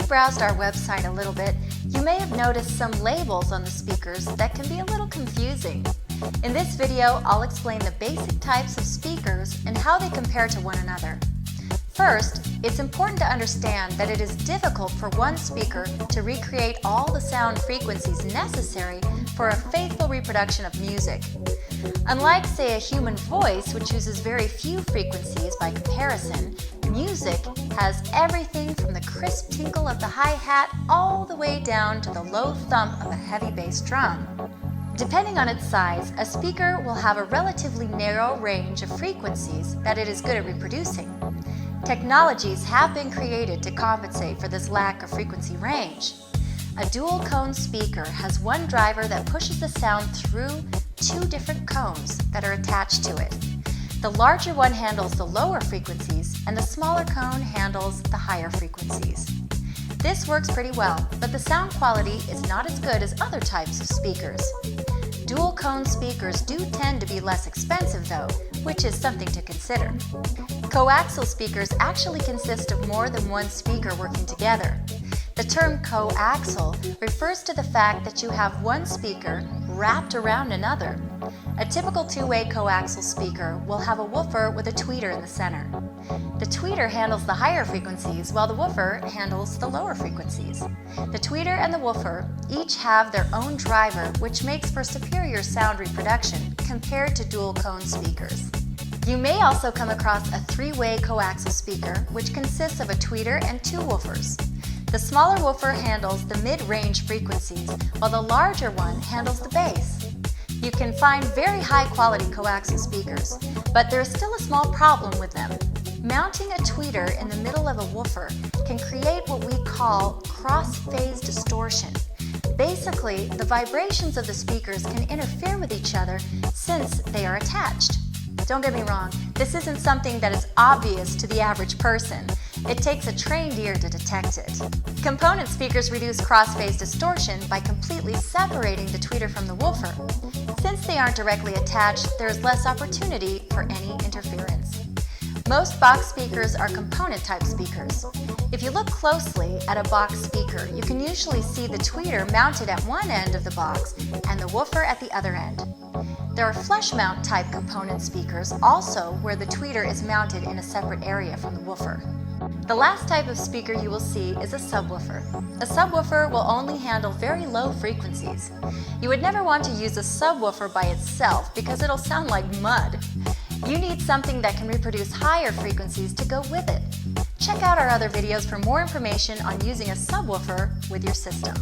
you've browsed our website a little bit, you may have noticed some labels on the speakers that can be a little confusing. In this video, I'll explain the basic types of speakers and how they compare to one another. First, it's important to understand that it is difficult for one speaker to recreate all the sound frequencies necessary for a faithful reproduction of music. Unlike, say, a human voice, which uses very few frequencies by comparison, music has everything from the crisp tinkle of the hi-hat all the way down to the low thump of a heavy bass drum. Depending on its size, a speaker will have a relatively narrow range of frequencies that it is good at reproducing. Technologies have been created to compensate for this lack of frequency range. A dual cone speaker has one driver that pushes the sound through two different cones that are attached to it. The larger one handles the lower frequencies and the smaller cone handles the higher frequencies. This works pretty well, but the sound quality is not as good as other types of speakers. Dual cone speakers do tend to be less expensive though, which is something to consider. Coaxial speakers actually consist of more than one speaker working together. The term coaxial refers to the fact that you have one speaker wrapped around another. A typical two-way coaxial speaker will have a woofer with a tweeter in the center. The tweeter handles the higher frequencies while the woofer handles the lower frequencies. The tweeter and the woofer each have their own driver, which makes for superior sound reproduction compared to dual cone speakers. You may also come across a three-way coaxial speaker, which consists of a tweeter and two woofers. The smaller woofer handles the mid-range frequencies, while the larger one handles the bass. You can find very high-quality coaxial speakers, but there is still a small problem with them. Mounting a tweeter in the middle of a woofer can create what we call cross-phase distortion. Basically, the vibrations of the speakers can interfere with each other since they are attached. Don't get me wrong, this isn't something that is obvious to the average person. It takes a trained ear to detect it. Component speakers reduce cross-phase distortion by completely separating the tweeter from the woofer. Since they aren't directly attached, there is less opportunity for any interference. Most box speakers are component-type speakers. If you look closely at a box speaker, you can usually see the tweeter mounted at one end of the box and the woofer at the other end. There are flush mount type component speakers also where the tweeter is mounted in a separate area from the woofer. The last type of speaker you will see is a subwoofer. A subwoofer will only handle very low frequencies. You would never want to use a subwoofer by itself because it'll sound like mud. You need something that can reproduce higher frequencies to go with it. Check out our other videos for more information on using a subwoofer with your system.